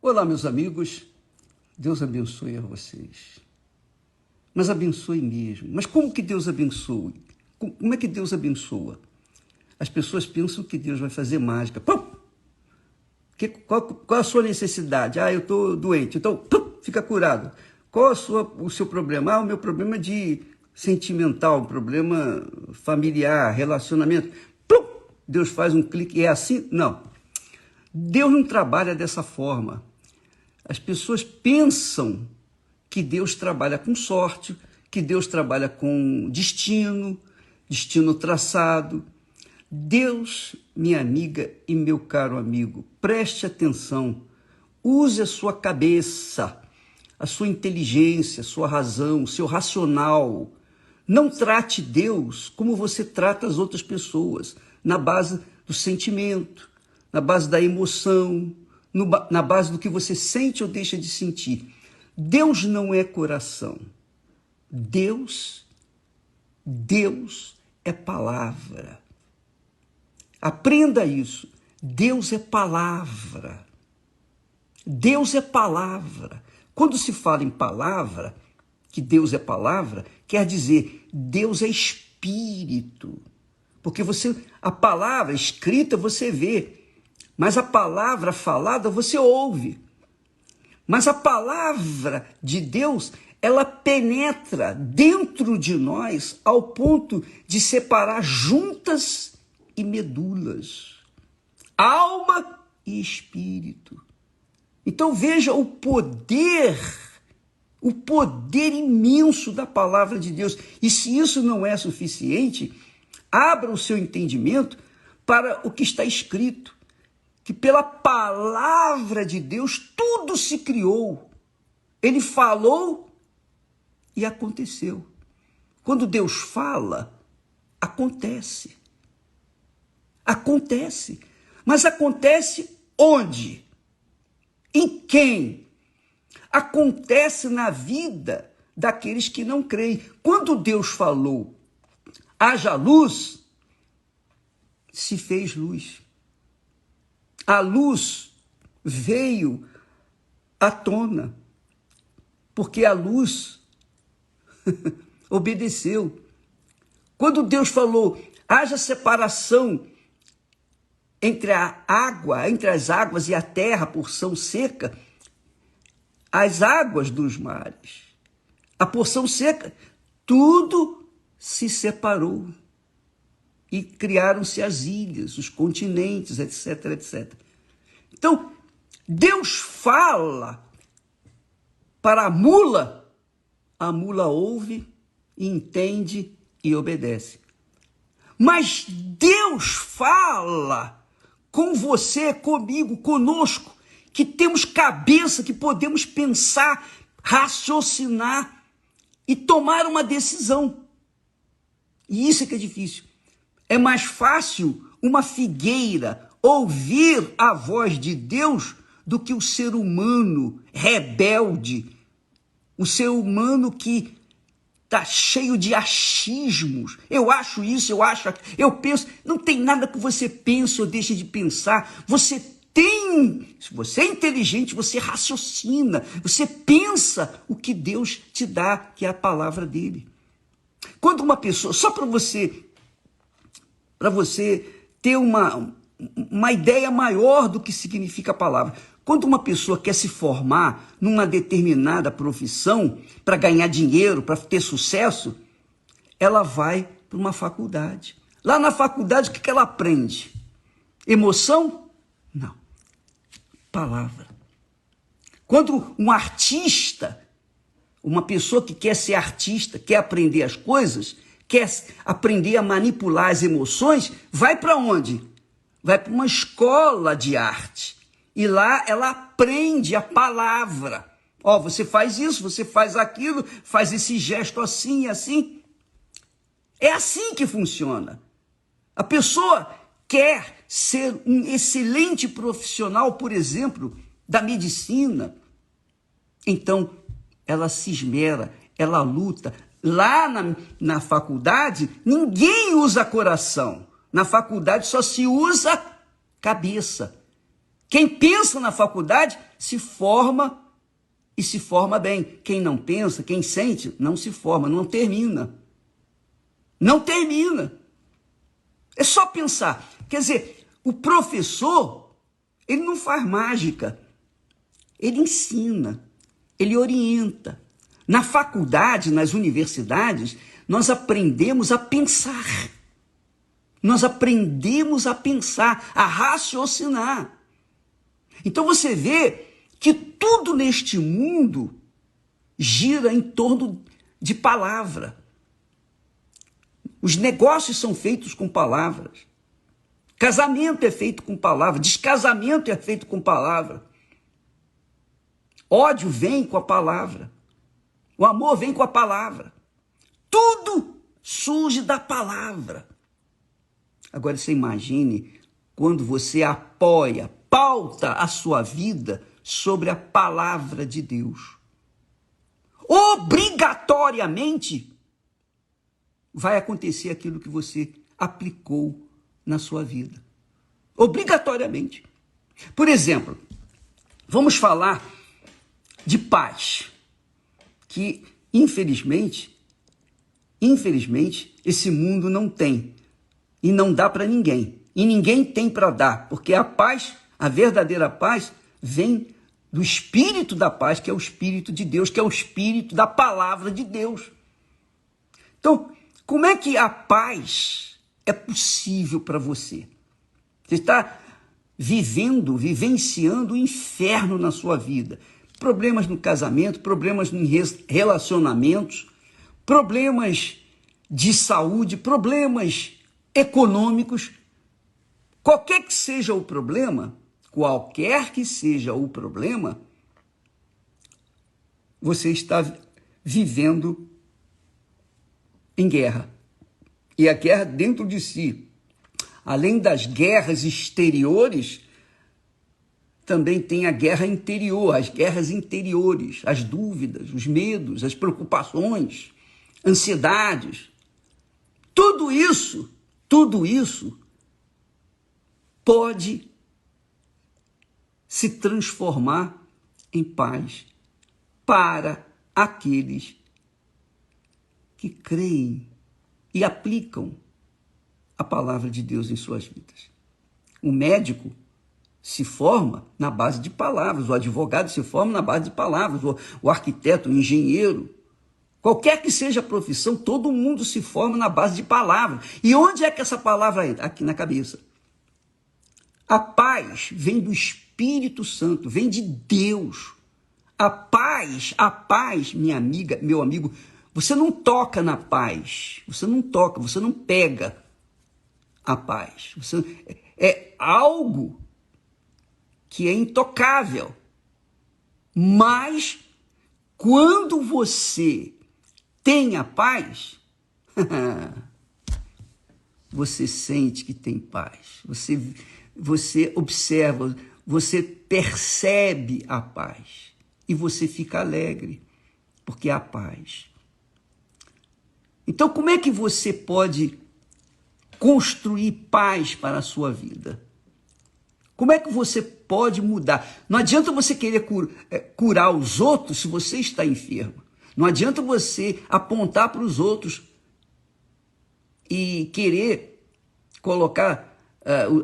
Olá, meus amigos. Deus abençoe a vocês. Mas abençoe mesmo. Mas como que Deus abençoe? Como é que Deus abençoa? As pessoas pensam que Deus vai fazer mágica. Pum! Qual a sua necessidade? Eu estou doente. Então, pum, fica curado. Qual o seu problema? O meu problema é de sentimental, um problema familiar, relacionamento. Pum! Deus faz um clique. É assim? Não. Deus não trabalha dessa forma. As pessoas pensam que Deus trabalha com sorte, que Deus trabalha com destino traçado. Deus, minha amiga e meu caro amigo, preste atenção, use a sua cabeça, a sua inteligência, a sua razão, o seu racional. Não trate Deus como você trata as outras pessoas, na base do sentimento, na base da emoção, na base do que você sente ou deixa de sentir. Deus não é coração. Deus é palavra. Aprenda isso. Deus é palavra. Deus é palavra. Quando se fala em palavra, que Deus é palavra, quer dizer, Deus é espírito. Porque a palavra escrita você vê, mas a palavra falada você ouve. Mas a palavra de Deus, ela penetra dentro de nós ao ponto de separar juntas e medulas, alma e espírito. Então veja o poder imenso da palavra de Deus. E se isso não é suficiente, abra o seu entendimento para o que está escrito. Que pela palavra de Deus tudo se criou. Ele falou e aconteceu. Quando Deus fala, acontece. Acontece. Mas acontece onde? Em quem? Acontece na vida daqueles que não creem. Quando Deus falou, haja luz, se fez luz. A luz veio à tona, porque a luz obedeceu. Quando Deus falou, haja separação entre entre as águas e a terra, porção seca, as águas dos mares, a porção seca, tudo se separou. E criaram-se as ilhas, os continentes, etc, etc. Então, Deus fala para a mula ouve, entende e obedece. Mas Deus fala com você, comigo, conosco, que temos cabeça, que podemos pensar, raciocinar e tomar uma decisão. E isso é que é difícil. É mais fácil uma figueira ouvir a voz de Deus do que o ser humano rebelde, o ser humano que está cheio de achismos. Eu acho isso, eu penso. Não tem nada que você pense ou deixe de pensar. Se você é inteligente, você raciocina, você pensa o que Deus te dá, que é a palavra dele. Quando uma pessoa, só para você ter uma ideia maior do que significa a palavra. Quando uma pessoa quer se formar numa determinada profissão para ganhar dinheiro, para ter sucesso, ela vai para uma faculdade. Lá na faculdade, o que ela aprende? Emoção? Não. Palavra. Quando um artista, uma pessoa que quer ser artista, quer aprender as coisas, quer aprender a manipular as emoções, vai para onde? Vai para uma escola de arte. E lá ela aprende a palavra. Você faz isso, você faz aquilo, faz esse gesto assim e assim. É assim que funciona. A pessoa quer ser um excelente profissional, por exemplo, da medicina. Então, ela se esmera, ela luta. Lá na faculdade, ninguém usa coração. Na faculdade só se usa cabeça. Quem pensa na faculdade se forma e se forma bem. Quem não pensa, quem sente, não se forma, não termina. Não termina. É só pensar. Quer dizer, o professor, ele não faz mágica. Ele ensina, ele orienta. Na faculdade, nas universidades, nós aprendemos a pensar. Nós aprendemos a pensar, a raciocinar. Então você vê que tudo neste mundo gira em torno de palavra. Os negócios são feitos com palavras. Casamento é feito com palavra. Descasamento é feito com palavra. Ódio vem com a palavra. O amor vem com a palavra. Tudo surge da palavra. Agora você imagine quando você apoia, pauta a sua vida sobre a palavra de Deus. Obrigatoriamente vai acontecer aquilo que você aplicou na sua vida. Obrigatoriamente. Por exemplo, vamos falar de paz, que infelizmente, esse mundo não tem e não dá para ninguém. E ninguém tem para dar, porque a paz, a verdadeira paz, vem do Espírito da paz, que é o Espírito de Deus, que é o Espírito da palavra de Deus. Então, como é que a paz é possível para você? Você está vivenciando o inferno na sua vida. Problemas no casamento, problemas em relacionamentos, problemas de saúde, problemas econômicos. Qualquer que seja o problema, você está vivendo em guerra. E a guerra dentro de si, além das guerras exteriores, também tem a guerra interior, as guerras interiores, as dúvidas, os medos, as preocupações, ansiedades. Tudo isso pode se transformar em paz para aqueles que creem e aplicam a palavra de Deus em suas vidas. O médico se forma na base de palavras, o advogado se forma na base de palavras, o arquiteto, o engenheiro, qualquer que seja a profissão, todo mundo se forma na base de palavras. E onde é que essa palavra entra? Aqui na cabeça. A paz vem do Espírito Santo, vem de Deus. A paz, minha amiga, meu amigo, você não toca na paz, você não pega a paz. É algo que é intocável. Mas quando você tem a paz, você sente que tem paz. Você observa, você percebe a paz e você fica alegre, porque há paz. Então, como é que você pode construir paz para a sua vida? Como é que você pode mudar? Não adianta você querer curar os outros se você está enfermo. Não adianta você apontar para os outros e querer colocar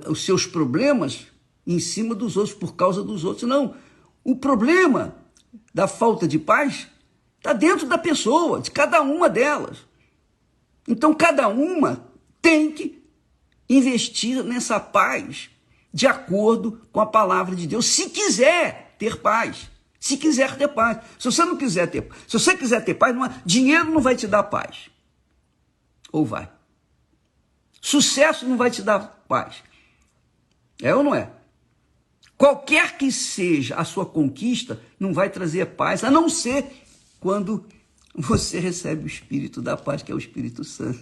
os seus problemas em cima dos outros, por causa dos outros. Não. O problema da falta de paz está dentro da pessoa, de cada uma delas. Então, cada uma tem que investir nessa paz de acordo com a palavra de Deus, se quiser ter paz. Se quiser ter paz. Se você quiser ter paz, dinheiro não vai te dar paz. Ou vai? Sucesso não vai te dar paz. É ou não é? Qualquer que seja a sua conquista, não vai trazer paz, a não ser quando você recebe o Espírito da paz, que é o Espírito Santo.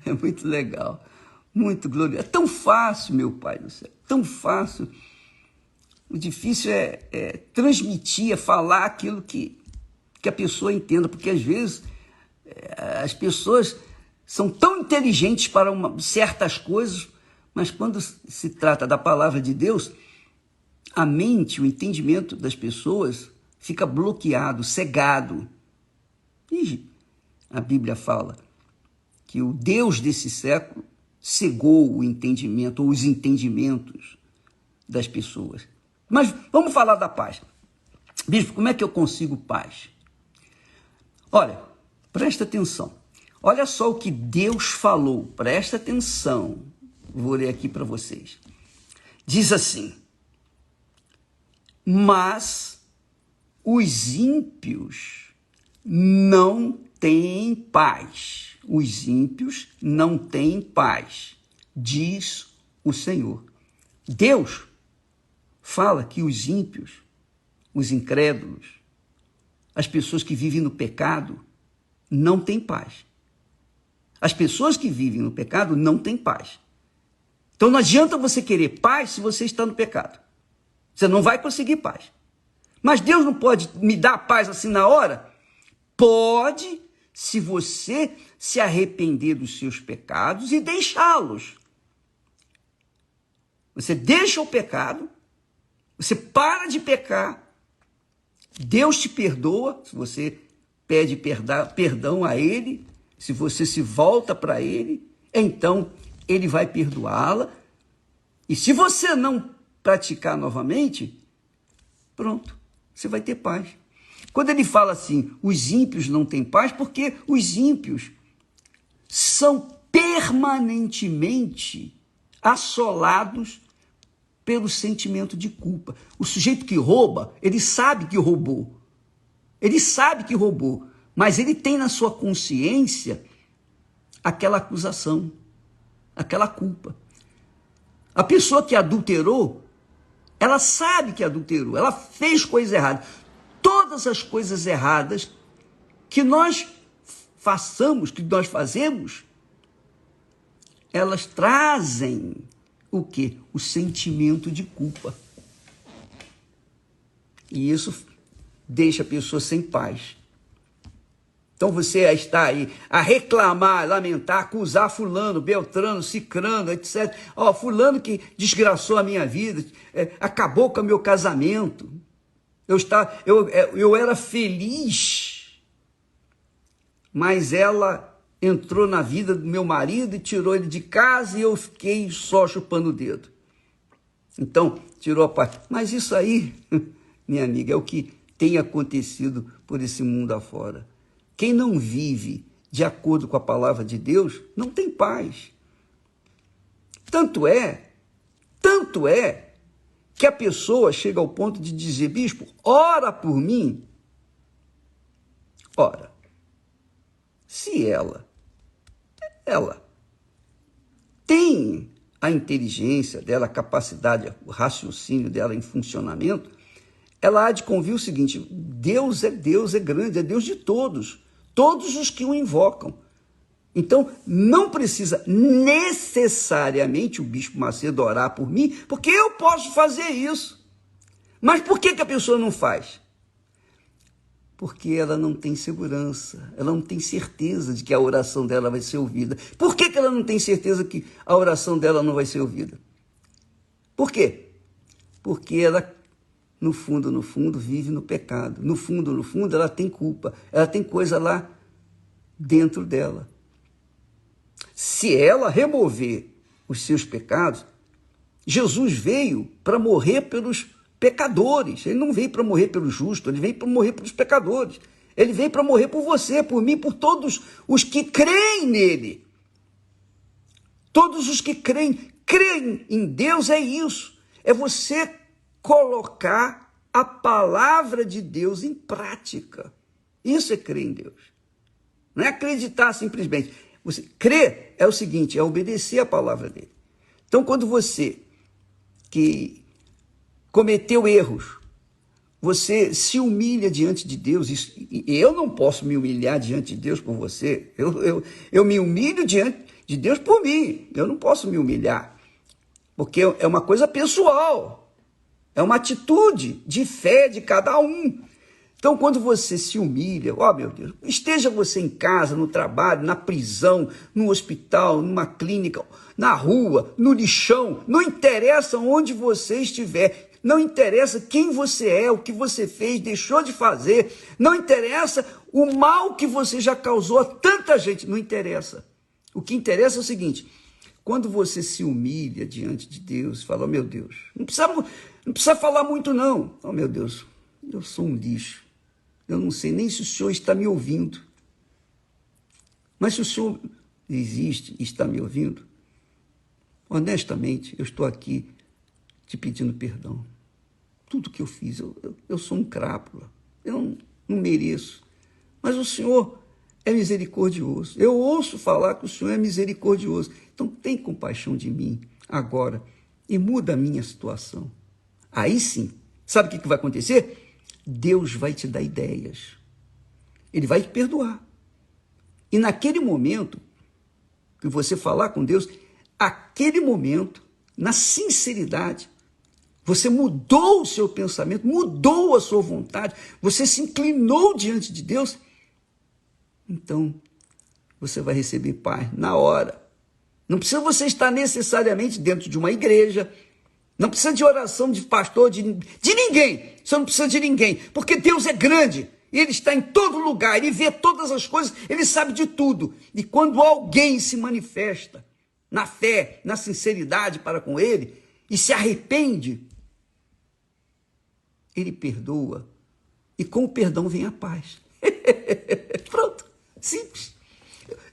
É muito legal, muito glorioso. É tão fácil, meu Pai do céu, tão fácil. O difícil é transmitir, é falar aquilo que a pessoa entenda, porque às vezes as pessoas são tão inteligentes para certas coisas, Mas quando se trata da palavra de Deus, a mente, o entendimento das pessoas fica bloqueado, cegado. E a Bíblia fala que o Deus desse século cegou o entendimento, ou os entendimentos das pessoas. Mas vamos falar da paz. Bispo, como é que eu consigo paz? Olha, presta atenção. Olha só o que Deus falou. Presta atenção. Vou ler aqui para vocês. Diz assim: mas os ímpios não têm paz. Os ímpios não têm paz, diz o Senhor. Deus fala que os ímpios, os incrédulos, as pessoas que vivem no pecado, não têm paz. As pessoas que vivem no pecado não têm paz. Então não adianta você querer paz se você está no pecado. Você não vai conseguir paz. Mas Deus não pode me dar paz assim na hora? Pode, se você se arrepender dos seus pecados e deixá-los. Você deixa o pecado, você para de pecar, Deus te perdoa, se você pede perdão a Ele, se você se volta para Ele, então Ele vai perdoá-la. E se você não praticar novamente, pronto, você vai ter paz. Quando ele fala assim, os ímpios não têm paz, porque os ímpios são permanentemente assolados pelo sentimento de culpa. O sujeito que rouba, ele sabe que roubou. Ele sabe que roubou, mas ele tem na sua consciência aquela acusação, aquela culpa. A pessoa que adulterou, ela sabe que adulterou, ela fez coisa errada. Todas as coisas erradas que nós façamos, que nós fazemos, elas trazem o quê? O sentimento de culpa. E isso deixa a pessoa sem paz. Então você está aí a reclamar, lamentar, acusar fulano, beltrano, cicrano, etc. Ó, fulano que desgraçou a minha vida, acabou com o meu casamento. Eu era feliz, mas ela entrou na vida do meu marido e tirou ele de casa e eu fiquei só chupando o dedo. Então, tirou a paz. Mas isso aí, minha amiga, é o que tem acontecido por esse mundo afora. Quem não vive de acordo com a palavra de Deus, não tem paz. Tanto é que a pessoa chega ao ponto de dizer, bispo, ora por mim. Ora, se ela tem a inteligência dela, a capacidade, o raciocínio dela em funcionamento, ela há de convir o seguinte, Deus é grande, é Deus de todos os que o invocam. Então, não precisa necessariamente o Bispo Macedo orar por mim, porque eu posso fazer isso. Mas por que a pessoa não faz? Porque ela não tem segurança, ela não tem certeza de que a oração dela vai ser ouvida. Por que ela não tem certeza que a oração dela não vai ser ouvida? Por quê? Porque ela, no fundo, vive no pecado. No fundo, ela tem culpa, ela tem coisa lá dentro dela. Se ela remover os seus pecados, Jesus veio para morrer pelos pecadores. Ele não veio para morrer pelos justos, ele veio para morrer pelos pecadores. Ele veio para morrer por você, por mim, por todos os que creem nele. Todos os que creem em Deus é isso. É você colocar a palavra de Deus em prática. Isso é crer em Deus. Não é acreditar simplesmente. Você crer é o seguinte, é obedecer a palavra dele. Então, quando você que cometeu erros, você se humilha diante de Deus, e eu não posso me humilhar diante de Deus por você, eu me humilho diante de Deus por mim, eu não posso me humilhar, porque é uma coisa pessoal, é uma atitude de fé de cada um. Então, quando você se humilha, ó meu Deus, esteja você em casa, no trabalho, na prisão, no hospital, numa clínica, na rua, no lixão, não interessa onde você estiver, não interessa quem você é, o que você fez, deixou de fazer, não interessa o mal que você já causou a tanta gente, não interessa. O que interessa é o seguinte: quando você se humilha diante de Deus, fala, oh meu Deus, não precisa falar muito não, oh meu Deus, eu sou um lixo. Eu não sei nem se o senhor está me ouvindo. Mas se o senhor existe e está me ouvindo, honestamente, eu estou aqui te pedindo perdão. Tudo que eu fiz, eu sou um crápula. Eu não mereço. Mas o senhor é misericordioso. Eu ouço falar que o senhor é misericordioso. Então tem compaixão de mim agora e muda a minha situação. Aí sim, sabe o que vai acontecer? Deus vai te dar ideias. Ele vai te perdoar. E naquele momento que você falar com Deus, aquele momento, na sinceridade, você mudou o seu pensamento, mudou a sua vontade, você se inclinou diante de Deus, então você vai receber paz na hora. Não precisa você estar necessariamente dentro de uma igreja, não precisa de oração de pastor, de ninguém. Você não precisa de ninguém, porque Deus é grande. Ele está em todo lugar, ele vê todas as coisas, ele sabe de tudo. E quando alguém se manifesta na fé, na sinceridade para com ele, e se arrepende, ele perdoa. E com o perdão vem a paz. Pronto, simples.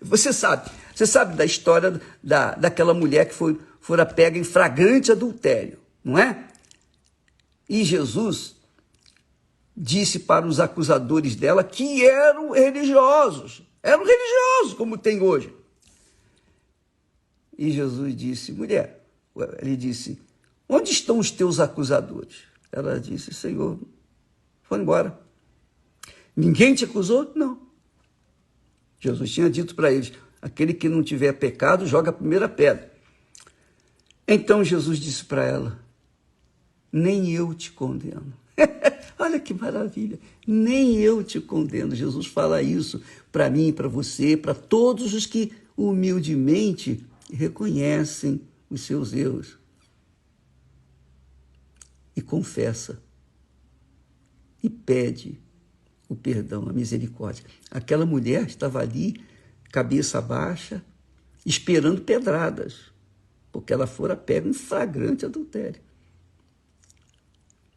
Você sabe da história daquela mulher que fora pega em flagrante adultério, não é? E Jesus disse para os acusadores dela que eram religiosos como tem hoje. E Jesus disse, mulher, ele disse, onde estão os teus acusadores? Ela disse, Senhor, foram embora. Ninguém te acusou? Não. Jesus tinha dito para eles, aquele que não tiver pecado, joga a primeira pedra. Então Jesus disse para ela, nem eu te condeno. Olha que maravilha, nem eu te condeno. Jesus fala isso para mim, para você, para todos os que humildemente reconhecem os seus erros e confessa e pede o perdão, a misericórdia. Aquela mulher estava ali, cabeça baixa, esperando pedradas, porque ela fora pega em flagrante adultério.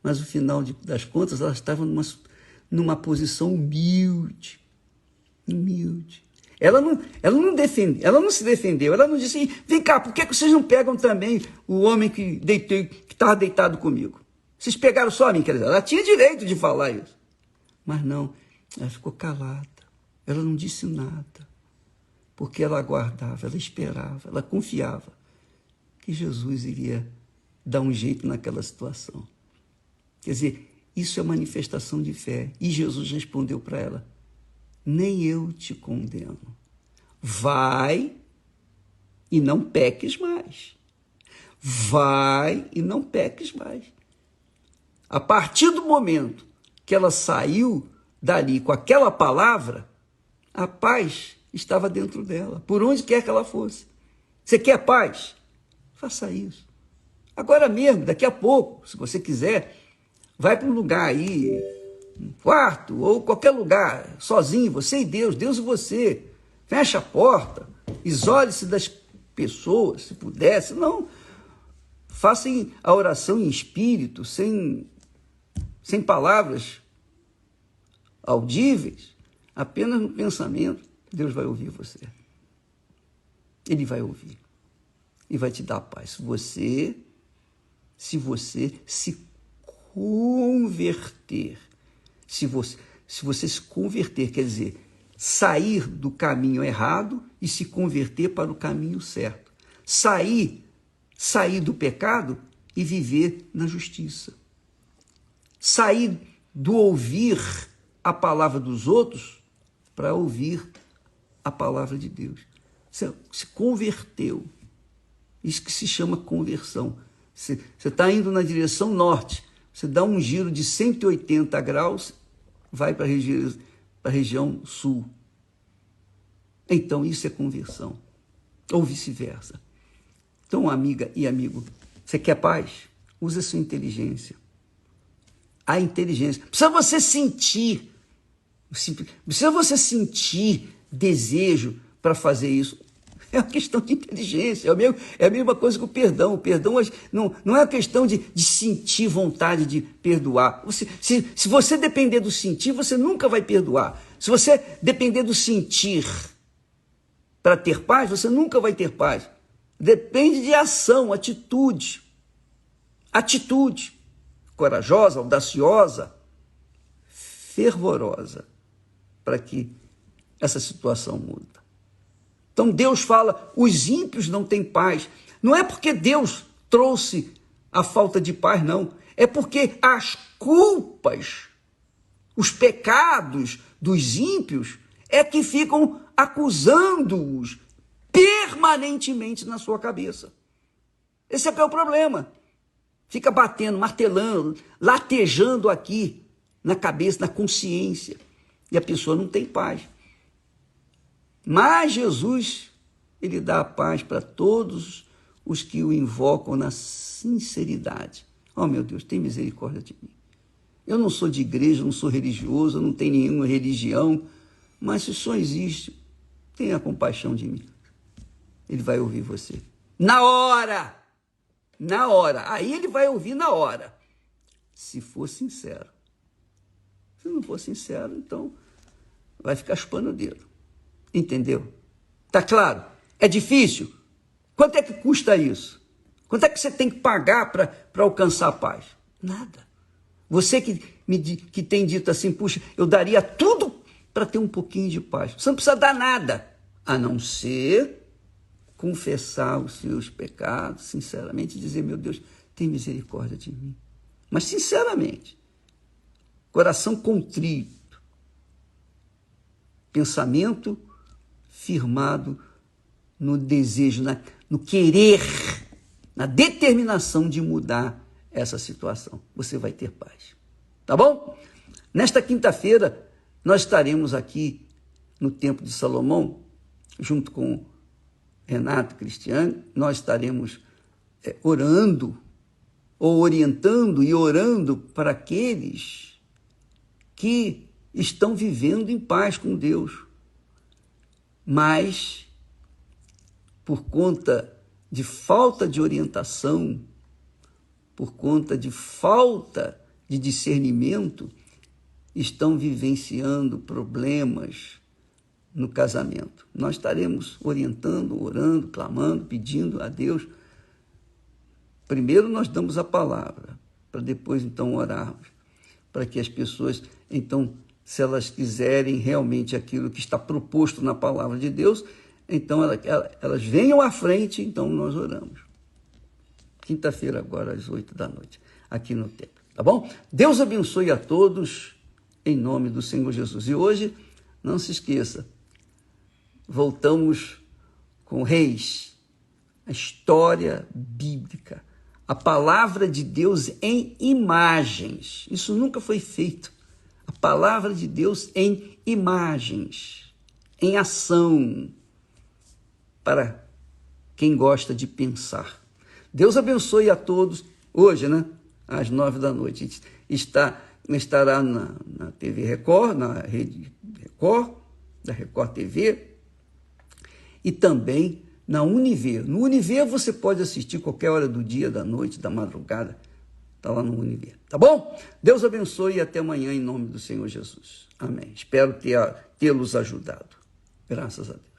Mas no final das contas, ela estava numa posição humilde. Ela não se defendeu, ela não disse, vem cá, por que vocês não pegam também o homem que estava deitado comigo? Vocês pegaram só a mim, quer dizer, ela tinha direito de falar isso. Mas não, ela ficou calada, ela não disse nada, porque ela aguardava, ela esperava, ela confiava que Jesus iria dar um jeito naquela situação. Quer dizer, isso é manifestação de fé. E Jesus respondeu para ela, nem eu te condeno. Vai e não peques mais. Vai e não peques mais. A partir do momento que ela saiu dali com aquela palavra, a paz estava dentro dela, por onde quer que ela fosse. Você quer paz? Faça isso. Agora mesmo, daqui a pouco, se você quiser, vai para um lugar aí, um quarto ou qualquer lugar, sozinho, você e Deus e você. Fecha a porta, isole-se das pessoas, se puder, senão faça a oração em espírito, sem palavras audíveis, apenas no pensamento. Deus vai ouvir você. Ele vai ouvir e vai te dar paz. Se você se converter, se você se converter, quer dizer, sair do caminho errado e se converter para o caminho certo. Sair do pecado e viver na justiça. Sair do ouvir a palavra dos outros para ouvir a palavra de Deus. Você se converteu. Isso que se chama conversão. Você está indo na direção norte, você dá um giro de 180 graus vai para a região sul. Então, isso é conversão. Ou vice-versa. Então, amiga e amigo, você quer paz? Use a sua inteligência. A inteligência. Precisa você sentir desejo para fazer isso. É uma questão de inteligência. É a mesma coisa que o perdão. O perdão não é uma questão de sentir vontade de perdoar. Se você depender do sentir, você nunca vai perdoar. Se você depender do sentir para ter paz, você nunca vai ter paz. Depende de ação, atitude. Atitude corajosa, audaciosa, fervorosa, para que essa situação mude. Então Deus fala, os ímpios não têm paz. Não é porque Deus trouxe a falta de paz, não. É porque as culpas, os pecados dos ímpios é que ficam acusando-os permanentemente na sua cabeça. Esse é que é o problema. Fica batendo, martelando, latejando aqui na cabeça, na consciência. E a pessoa não tem paz. Mas Jesus, ele dá a paz para todos os que o invocam na sinceridade. Oh, meu Deus, tem misericórdia de mim. Eu não sou de igreja, não sou religioso, não tenho nenhuma religião, mas se só existe, tenha compaixão de mim. Ele vai ouvir você. Na hora! Na hora. Aí ele vai ouvir na hora. Se for sincero. Se não for sincero, então vai ficar chupando o dedo. Entendeu? Tá claro? É difícil? Quanto é que custa isso? Quanto é que você tem que pagar para alcançar a paz? Nada. Você que tem dito assim, puxa, eu daria tudo para ter um pouquinho de paz. Você não precisa dar nada, a não ser confessar os seus pecados, sinceramente, e dizer, meu Deus, tem misericórdia de mim. Mas, sinceramente, coração contrito, pensamento firmado no desejo, no querer, na determinação de mudar essa situação. Você vai ter paz. Tá bom? Nesta quinta-feira, nós estaremos aqui no Templo de Salomão, junto com Renato Cristiano, nós estaremos orando, ou orientando e orando para aqueles que estão vivendo em paz com Deus, mas por conta de falta de orientação, por conta de falta de discernimento, estão vivenciando problemas no casamento. Nós estaremos orientando, orando, clamando, pedindo a Deus. Primeiro nós damos a palavra, para depois então orarmos, para que as pessoas, então, se elas quiserem realmente aquilo que está proposto na palavra de Deus, então elas venham à frente, então nós oramos. Quinta-feira agora às 20h, aqui no templo, tá bom? Deus abençoe a todos, em nome do Senhor Jesus. E hoje, não se esqueça, voltamos com Reis, a história bíblica, a palavra de Deus em imagens. Isso nunca foi feito. A palavra de Deus em imagens, em ação, para quem gosta de pensar. Deus abençoe a todos. Hoje, né, às 21h, estará na TV Record, na Rede Record, da Record TV, e também na Univer. No Univer você pode assistir qualquer hora do dia, da noite, da madrugada. Está lá no Univer, tá bom? Deus abençoe e até amanhã em nome do Senhor Jesus. Amém. Espero tê-los ajudado. Graças a Deus.